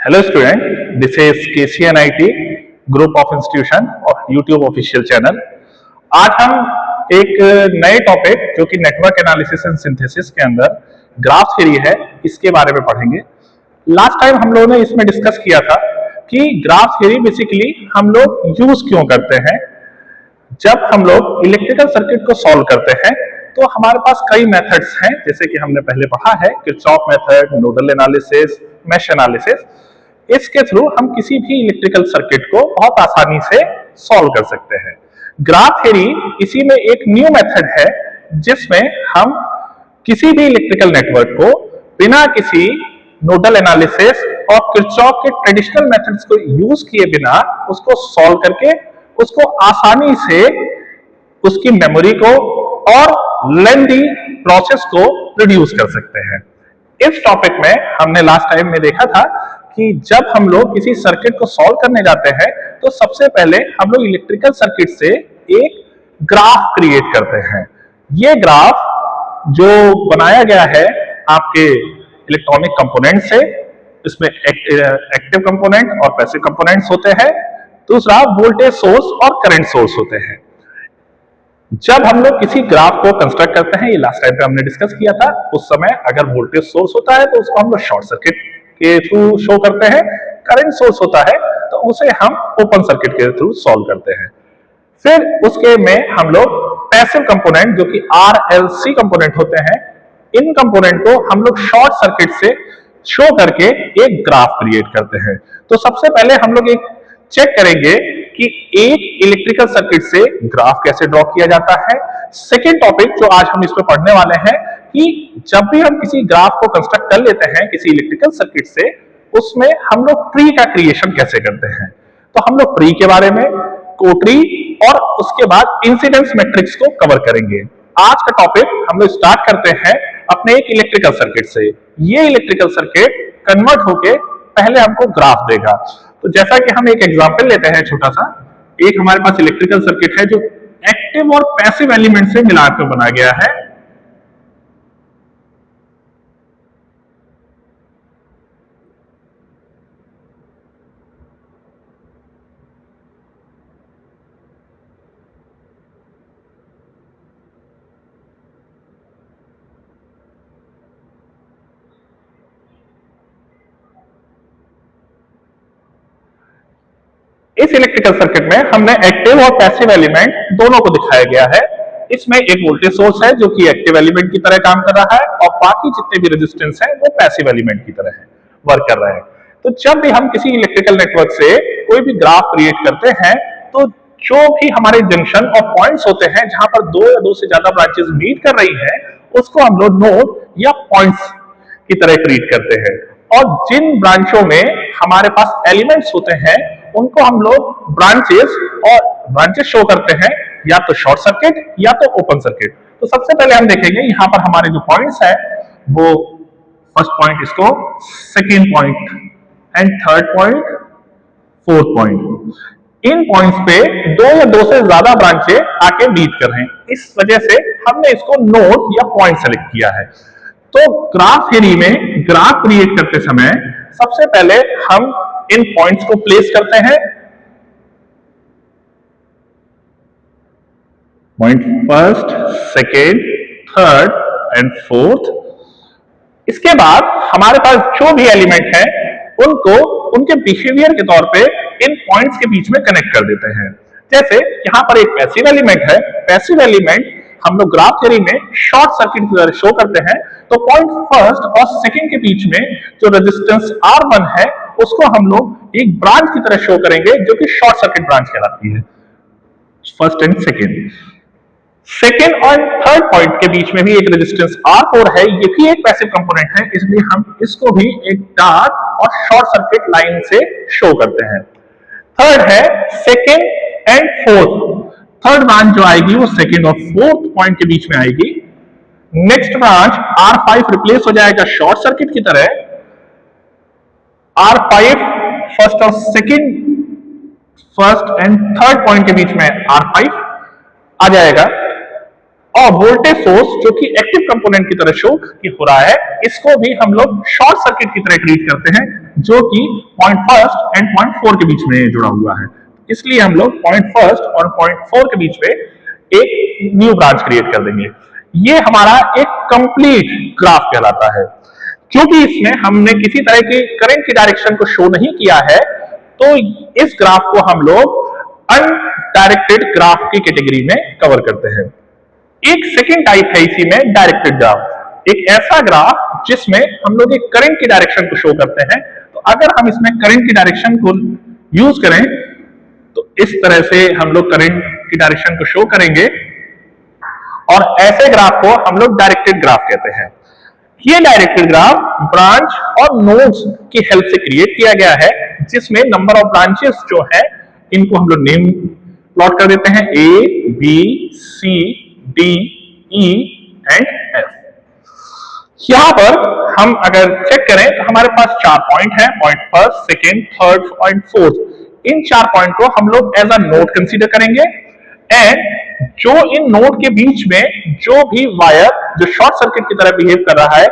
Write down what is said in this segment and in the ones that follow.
Hello student, this is KCNIT group of institution और YouTube official channel. आज हम एक नए टॉपिक जो कि नेटवर्क एनालिसिस एंड सिंथेसिस के अंदर ग्राफ थ्योरी है, इसके बारे में पढ़ेंगे। लास्ट टाइम हम लोगों ने इसमें डिस्कस किया था कि ग्राफ थ्योरी बेसिकली हम लोग यूज क्यों करते हैं। जब हम लोग इलेक्ट्रिकल सर्किट को सॉल्व करते हैं तो हमारे पास कई मेथड्स हैं, जैसे कि हमने पहले पढ़ा है Kirchhoff method, nodal analysis, mesh analysis. इसके थ्रू हम किसी भी इलेक्ट्रिकल सर्किट को बहुत आसानी से सॉल्व कर सकते हैं। ग्राफ थ्योरी इसी में एक न्यू मेथड है जिसमें हम किसी भी इलेक्ट्रिकल नेटवर्क को बिना किसी नोडल एनालिसिस और किरचॉफ के ट्रेडिशनल मेथड्स को यूज किए बिना उसको सॉल्व करके उसको आसानी से उसकी मेमोरी को और लेंथी प्रोसेस को रिड्यूस कर सकते हैं। इस टॉपिक में हमने लास्ट टाइम में देखा था कि जब हम लोग किसी सर्किट को सॉल्व करने जाते हैं तो सबसे पहले हम लोग इलेक्ट्रिकल सर्किट से एक ग्राफ क्रिएट करते हैं। ये ग्राफ जो बनाया गया है आपके इलेक्ट्रॉनिक कंपोनेंट से, इसमें एक्टिव कंपोनेंट और पैसिव कंपोनेंट्स होते हैं। दूसरा वोल्टेज सोर्स और करंट सोर्स होते हैं। जब हम लोग किसी ग्राफ को कंस्ट्रक्ट करते हैं, ये लास्ट टाइम पे हमने डिस्कस किया था, उस समय अगर वोल्टेज सोर्स होता है तो उसको हम लोग शॉर्ट सर्किट के थ्रू शो करते हैं। करंट सोर्स होता है तो उसे हम ओपन सर्किट के थ्रू सॉल्व करते हैं। फिर उसके में हम लोग पैसिव कंपोनेंट जो कि RLC कंपोनेंट होते हैं, इन कंपोनेंट को हम लोग शॉर्ट सर्किट से शो करके एक ग्राफ क्रिएट करते हैं। तो सबसे पहले हम लोग एक चेक करेंगे कि एक इलेक्ट्रिकल सर्किट से ग्राफ कैसे ड्रॉ किया जाता है। सेकेंड टॉपिक जो आज हम इस पे पढ़ने वाले हैं कि जब भी हम किसी ग्राफ को कंस्ट्रक्ट कर लेते हैं किसी इलेक्ट्रिकल सर्किट से, उसमें हम लोग ट्री का क्रिएशन कैसे करते हैं। तो हम लोग ट्री के बारे में, कोट्री और उसके बाद इंसिडेंस मैट्रिक्स को कवर करेंगे। आज का टॉपिक हम लोग स्टार्ट करते हैं अपने एक इलेक्ट्रिकल सर्किट से। ये इलेक्ट्रिकल सर्किट कन्वर्ट होके पहले हमको ग्राफ देगा। तो जैसा कि हम एक एग्जांपल लेते हैं छोटा सा, एक हमारे पास इलेक्ट्रिकल सर्किट है जो एक्टिव और पैसिव एलिमेंट से मिलाकर बना गया है। इस इलेक्ट्रिकल सर्किट में हमने एक्टिव और पैसिव एलिमेंट दोनों को दिखाया गया है। इसमें एक वोल्टेज सोर्स है जो कि एक्टिव एलिमेंट की तरह काम कर रहा है और बाकी जितने भी रेजिस्टेंस हैं वो पैसिव एलिमेंट की तरह है, वर्क कर रहे हैं। तो जब भी हम किसी इलेक्ट्रिकल नेटवर्क से कोई भी ग्राफ क्रिएट करते हैं तो जो भी हमारे जंक्शन और पॉइंट्स होते हैं जहां पर दो या दो से ज्यादा ब्रांचेस मीट कर रही हैं, उसको हम लोग नोड या पॉइंट्स की तरह ट्रीट करते हैं। और जिन ब्रांचों में हमारे पास एलिमेंट्स होते हैं उनको हम लोग ब्रांचेस शो करते हैं, या तो शॉर्ट सर्किट या तो ओपन सर्किट। तो सबसे पहले हम देखेंगे यहां पर हमारे जो पॉइंट्स है वो फर्स्ट पॉइंट, इसको second point and third point, fourth point. In points पे दो या दो से ज्यादा ब्रांचें आके मीट कर रहे हैं, इस वजह से हमने इसको नोड या पॉइंट सेलेक्ट किया है। तो ग्राफ थ्योरी में ग्राफ क्रिएट करते समय सबसे पहले हम इन पॉइंट्स को प्लेस करते हैं। Point first, second, third and fourth. इसके बाद हमारे पास जो भी एलिमेंट है उनको उनके बिहेवियर के तौर पे इन पॉइंट्स के बीच में कनेक्ट कर देते हैं। जैसे यहां पर एक पैसिव एलिमेंट है, पैसिव एलिमेंट हम लोग ग्राफ थ्योरी में शॉर्ट सर्किट की तरह शो करते हैं। तो पॉइंट फर्स्ट और सेकंड के बीच में जो रेजिस्टेंस R1 है उसको हम लोग एक ब्रांच की तरह शो करेंगे जो कि शॉर्ट सर्किट ब्रांच कहलाती है, फर्स्ट एंड सेकंड। सेकंड और थर्ड पॉइंट के बीच में भी एक रेजिस्टेंस R4 है, ये भी एक पैसिव कंपोनेंट है, इसलिए हम इसको भी एक डार्क और शॉर्ट सर्किट लाइन से शो करते हैं। थर्ड है second and fourth. Third branch जो आएगी वो सेकंड और फोर्थ पॉइंट के बीच में आएगी। नेक्स्ट ब्रांच R5 रिप्लेस हो जाएगा शॉर्ट सर्किट की तरह। R5 फर्स्ट और second, first and third point के बीच में R5 आ जाएगा। और वोल्टेज सोर्स जो कि एक्टिव कंपोनेंट की तरह शो हो रहा है, इसको भी हम लोग शॉर्ट सर्किट की तरह ट्रीट करते हैं, जो कि पॉइंट फर्स्ट एंड पॉइंट 4 के बीच में जुड़ा हुआ है, इसलिए हम लोग पॉइंट फर्स्ट और पॉइंट 4 के बीच में एक न्यू ब्रांच क्रिएट कर देंगे। ये हमारा एक कंप्लीट ग्राफ कहलाता है। क्योंकि इसमें हमने किसी तरह की करंट की डायरेक्शन को शो नहीं किया है, तो इस ग्राफ को हम लोग अनडायरेक्टेड ग्राफ की कैटेगरी में कवर करते हैं। एक सेकेंड टाइप है इसी में डायरेक्टेड ग्राफ, एक ऐसा ग्राफ जिसमें हम लोग एक करंट की डायरेक्शन को शो करते हैं। तो अगर हम इसमें करंट की डायरेक्शन को यूज करें तो इस तरह से हम लोग करंट की डायरेक्शन को शो करेंगे, और ऐसे ग्राफ को हम लोग डायरेक्टेड ग्राफ कहते हैं। ये डायरेक्टेड ग्राफ ब्रांच और नोड्स की हेल्प से क्रिएट किया गया है, जिसमें नंबर ऑफ ब्रांचेस जो है इनको हम लोग नेम प्लॉट कर देते हैं, A B C D E and F. यहां पर हम अगर चेक करें तो हमारे पास 4 पॉइंट है, point first, second, third point, fourth. इन 4 पॉइंट को हम लोग एज अ नोड कंसीडर करेंगे, एंड जो इन नोड के बीच में जो भी वायर जो शॉर्ट सर्किट की तरह बिहेव कर रहा है,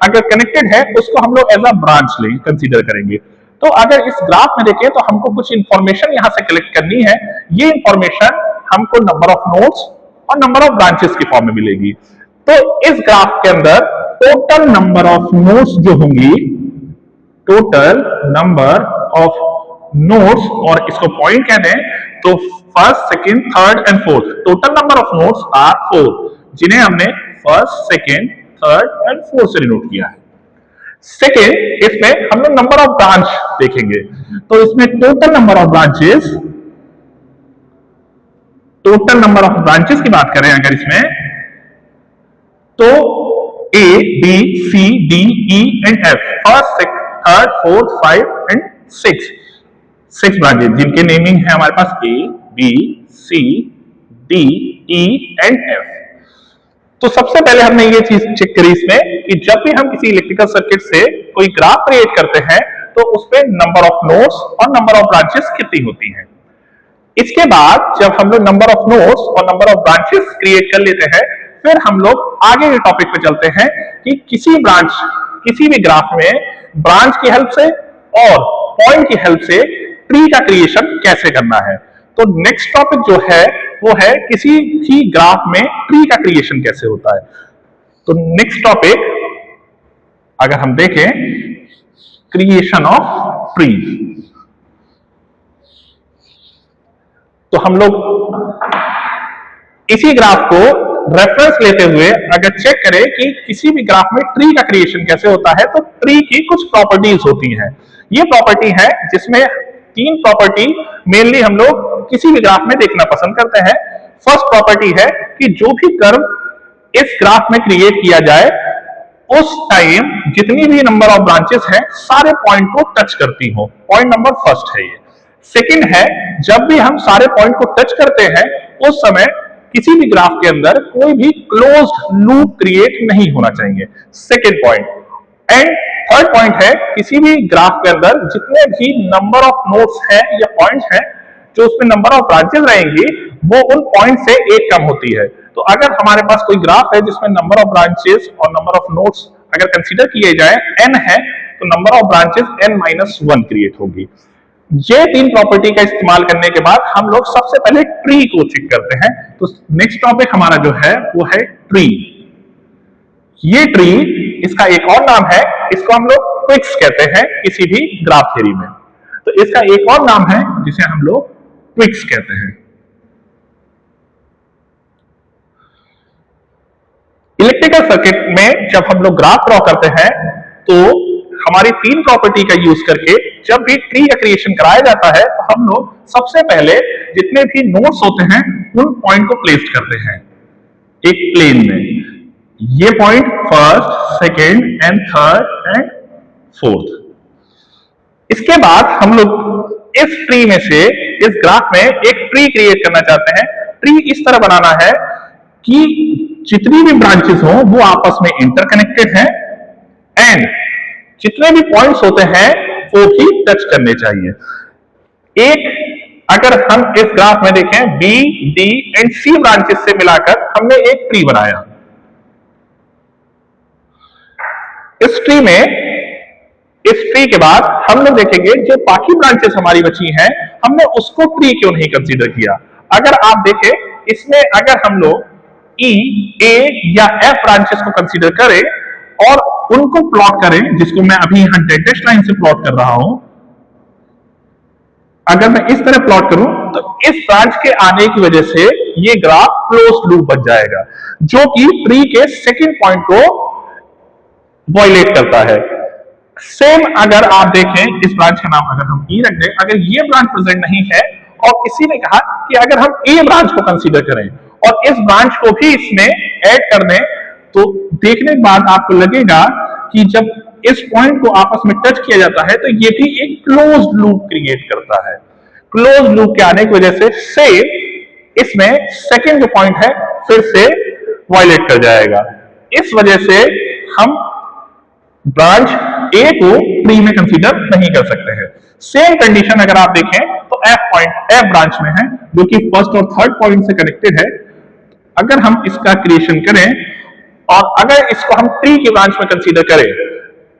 अगर कनेक्टेड है, उसको हम लोग एज अ ब्रांच ले कंसीडर करेंगे। तो अगर इस ग्राफ में देखें तो हमको कुछ इंफॉर्मेशन यहां से कलेक्ट करनी है। ये इंफॉर्मेशन हमको नंबर ऑफ नोड्स और नंबर ऑफ ब्रांचेस की फॉर्म में मिलेगी। तो इस ग्राफ के अंदर टोटल नंबर ऑफ नोड्स जो होंगी, टोटल नंबर ऑफ नोड्स, और इसको पॉइंट कह दें तो first, second, third and fourth, total number of nodes are 4, जिन्हें हमने first, second, third and fourth से डिनोट किया है। सेकेंड, इसमें हम लोग नंबर ऑफ ब्रांच देखेंगे, तो इसमें total number of branches, total number of branches की बात करें अगर इसमें, तो A B C D E and F, first, third, fourth, 5 and 6 branches, जिनके नेमिंग है हमारे पास A B C D E and F. तो सबसे पहले हमने ये चीज चेक करी इसमें कि जब भी हम किसी इलेक्ट्रिकल सर्किट से कोई ग्राफ क्रिएट करते हैं तो उसमें नंबर ऑफ नोड्स और नंबर ऑफ ब्रांचेस कितनी होती हैं। इसके बाद जब हम लोग नंबर ऑफ नोड्स और नंबर ऑफ ब्रांचेस क्रिएट कर लेते हैं, फिर हम लोग आगे के टॉपिक पे चलते हैं कि किसी भी ग्राफ में ब्रांच की हेल्प से और पॉइंट की हेल्प से ट्री का क्रिएशन कैसे करना है। तो नेक्स्ट टॉपिक जो है वो है किसी भी ग्राफ में ट्री का क्रिएशन कैसे होता है। तो नेक्स्ट टॉपिक अगर हम देखें, क्रिएशन ऑफ ट्री, तो हम लोग इसी ग्राफ को रेफरेंस लेते हुए अगर चेक करें कि किसी भी ग्राफ में ट्री का क्रिएशन कैसे होता है, तो ट्री की कुछ प्रॉपर्टीज होती हैं। ये प्रॉपर्टी है जिसमें 3 प्रॉपर्टी मेनली हम लोग किसी भी ग्राफ में देखना पसंद करते हैं। फर्स्ट प्रॉपर्टी है कि जो भी कर्व इस ग्राफ में क्रिएट किया जाए, उस टाइम जितनी भी नंबर ऑफ ब्रांचेस हैं सारे पॉइंट को टच करती हो। पॉइंट नंबर फर्स्ट है ये। सेकंड है, जब भी हम सारे पॉइंट को टच करते हैं उस समय किसी भी ग्राफ के अंदर कोई भी क्लोज्ड लूप क्रिएट नहीं होना चाहिए, second point. And third point है, किसी भी ग्राफ के अंदर जितने भी नंबर ऑफ नोड्स हैं या पॉइंट्स हैं, जो उसमें नंबर ऑफ ब्रांचेस रहेंगी वो उन पॉइंट से एक कम होती है। तो अगर हमारे पास कोई ग्राफ है जिसमें नंबर ऑफ ब्रांचेस और नंबर ऑफ नोड्स अगर कंसीडर किए जाए n है, तो number of branches n-1 create होगी। ये 3 प्रॉपर्टी का इस्तेमाल करने के बाद हम लोग सबसे पहले ट्री को चेक करते हैं। तो नेक्स्ट टॉपिक हमारा जो है वो है ट्री। ये ट्री, इसका एक और नाम है, इसको हम लोग क्विक्स कहते हैं किसी भी ग्राफ थ्योरी में। तो इसका एक और नाम है जिसे हम लोग क्विक्स कहते हैं। इलेक्ट्रिकल सर्किट में जब हम लोग ग्राफ ड्रॉ करते हैं तो हमारी 3 प्रॉपर्टी का यूज करके जब भी ट्री का क्रिएशन कराया जाता है, तो हम लोग सबसे पहले जितने भी नोड्स होते हैं उन पॉइंट को प्लेस करते हैं एक प्लेन में। ये point first, second and third and fourth. इसके बाद हम लोग इस ट्री में से, इस ग्राफ में एक ट्री क्रिएट करना चाहते हैं। ट्री इस तरह बनाना है कि जितनी भी ब्रांचेस हो वो आपस में इंटरकनेक्टेड हैं, एंड जितने भी पॉइंट्स होते हैं वो भी टच करने चाहिए। एक अगर हम इस ग्राफ में देखें, B, D and C branches से मिलाकर हमने एक ट्री बनाया। इस ट्री में इस ट्री के बाद हम लोग देखेंगे जो बाकी ब्रांचेस हमारी बची हैं, हमने उसको ट्री क्यों नहीं कंसीडर किया। अगर आप देखें इसमें अगर हम लोग ई, ए या एफ ब्रांचेस को कंसीडर करें और उनको प्लॉट करें, जिसको मैं अभी यहां डैश लाइन से प्लॉट कर रहा हूं, अगर मैं इस तरह प्लॉट करूं तो इस ब्रांच के आने की वजह से ये ग्राफ क्लोज्ड लूप बन जाएगा, जो कि ट्री के सेकंड पॉइंट को वायलेट करता है। सेम अगर आप देखें इस ब्रांच का नाम अगर हम ई रख दें, अगर ये ब्रांच प्रेजेंट नहीं है और किसी ने कहा कि अगर हम ए ब्रांच को कंसीडर करें और इस ब्रांच को भी इसमें ऐड कर दें, तो देखने के बाद आपको लगेगा कि जब इस पॉइंट को आपस में टच किया जाता है तो ये भी एक क्लोज लूप क्रिएट करता है। क्लोज लूप के आने की वजह से सेम इसमें सेकंड जो पॉइंट है फिर से वायलेट कर जाएगा। इस वजह से हम ब्रांच ए को ट्री में कंसीडर नहीं कर सकते हैं। सेम कंडीशन अगर आप देखें तो एफ ब्रांच में है, जो कि फर्स्ट और थर्ड पॉइंट से कनेक्टेड है। अगर हम इसका क्रिएशन करें और अगर इसको हम ट्री की ब्रांच में कंसीडर करें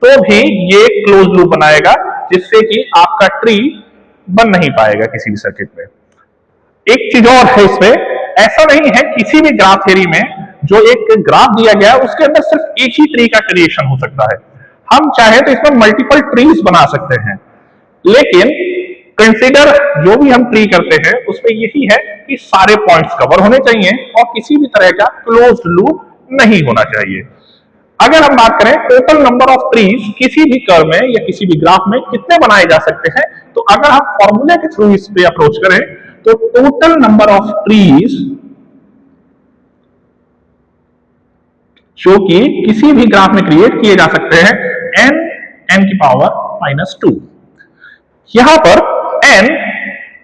तो भी ये क्लोज लूप बनाएगा, जिससे कि आपका ट्री बन नहीं पाएगा किसी भी सर्किट में। एक चीज और है इसमें, ऐसा नहीं है किसी भी ग्राफ थ्योरी में जो एक ग्राफ दिया गया है उसके अंदर सिर्फ एक ही ट्री का क्रिएशन हो सकता है। हम चाहे तो इसमें मल्टीपल ट्रीज बना सकते हैं, लेकिन कंसीडर जो भी हम ट्री करते हैं उसमें यही है कि सारे पॉइंट्स कवर होने चाहिए और किसी भी तरह का क्लोज्ड लूप नहीं होना चाहिए। अगर हम बात करें टोटल नंबर ऑफ ट्रीज किसी भी कर्व में या किसी भी ग्राफ में कितने बनाए जा सकते हैं, तो अगर हम फॉर्मूले के थ्रू इस पे अप्रोच करें तो टोटल नंबर ऑफ ट्रीज जो कि किसी भी ग्राफ में क्रिएट किए जा सकते हैं n की पावर -2। यहां पर n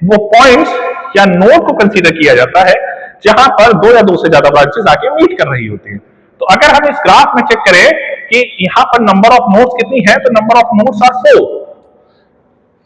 वो पॉइंट्स या नोड को कंसीडर किया जाता है जहां पर दो या दो से ज्यादा ब्रांचेस आके मीट कर रही होती हैं। तो अगर हम इस ग्राफ में चेक करें कि यहां पर नंबर ऑफ नोड्स कितनी है, तो नंबर ऑफ नोड्स आर 4।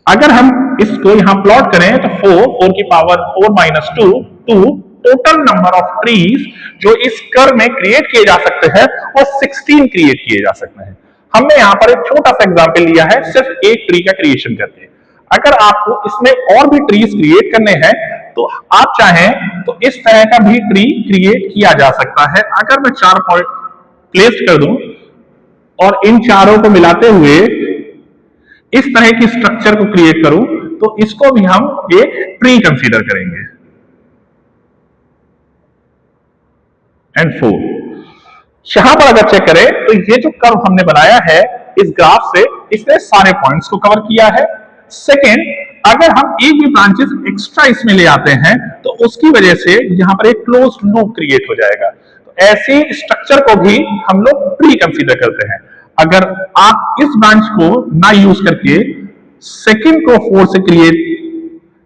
अगर हम इसको यहां प्लॉट करें तो 4 की power 4 - 2 total number of trees जो इस कर्व में क्रिएट किए जा सकते हैं और 16 क्रिएट किए जा सकते हैं। हमने यहां पर एक छोटा सा एग्जांपल लिया है सिर्फ एक ट्री का क्रिएशन करके। अगर आपको इसमें और भी ट्रीज क्रिएट करने हैं तो आप चाहें तो इस तरह का भी ट्री क्रिएट किया जा सकता है। अगर मैं 4 पॉइंट प्लेस कर दूं और इन चारों को मिलाते हुए इस तरह की स्ट्रक्चर को क्रिएट करूं तो इसको भी हम एक ट्री कंसीडर करेंगे। एंड 4 यहां पर अगर चेक करें तो ये जो कर्व हमने बनाया है इस ग्राफ से, इसने सारे पॉइंट्स को कवर किया है। सेकेंड, अगर हम एक भी ब्रांचेस एक्स्ट्रा इसमें ले आते हैं तो उसकी वजह से यहां पर एक क्लोज्ड लूप क्रिएट हो जाएगा। तो ऐसे स्ट्रक्चर को भी हम लोग ट्री कंसीडर करते हैं। अगर आप इस ब्रांच को ना यूज करके सेकंड को 4 से क्रिएट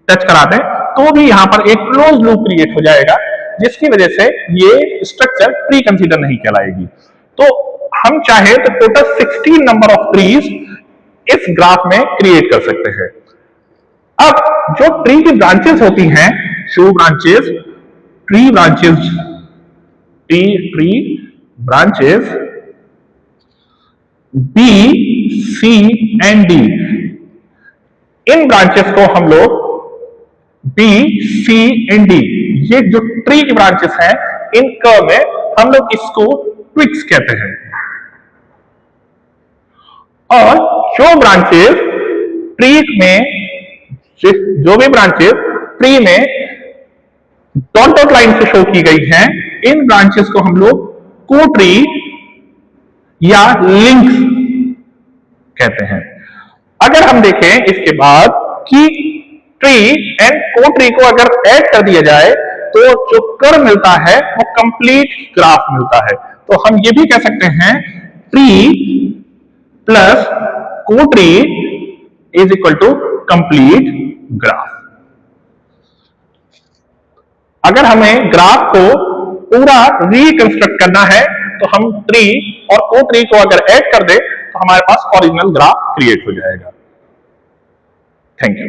टच करा दें तो भी यहां पर एक क्लोज लूप क्रिएट हो जाएगा, जिसकी वजह से ये स्ट्रक्चर ट्री कंसीडर नहीं कहलाएगी। तो हम चाहे तो टोटल 16 नंबर ऑफ ट्रीज इस ग्राफ में क्रिएट कर सकते हैं। अब जो ट्री की ब्रांचेस होती हैं, show branches, tree branches, tree branches B, C and D, इन ब्रांचेस को हम लोग बी, सी एंड डी, ये जो ट्री की ब्रांचेस हैं इन कर्व में हम लोग इसको ट्विक्स कहते हैं। और जो ब्रांचेस ट्री में, जो भी ब्रांचेस ट्री में डॉट डॉट लाइन से शो की गई हैं, इन ब्रांचेस को हम लोग को ट्री या लिंक्स कहते हैं। अगर हम देखें इसके बाद कि ट्री एंड को ट्री को अगर ऐड कर दिया जाए तो जो कर्व मिलता है वो कंप्लीट ग्राफ मिलता है। तो हम ये भी कह सकते हैं tree plus co tree is equal to complete graph. अगर हमें ग्राफ को पूरा रिकंस्ट्रक्ट करना है तो हम ट्री और को ट्री को अगर ऐड कर दे तो हमारे पास ओरिजिनल ग्राफ क्रिएट हो जाएगा। Thank you.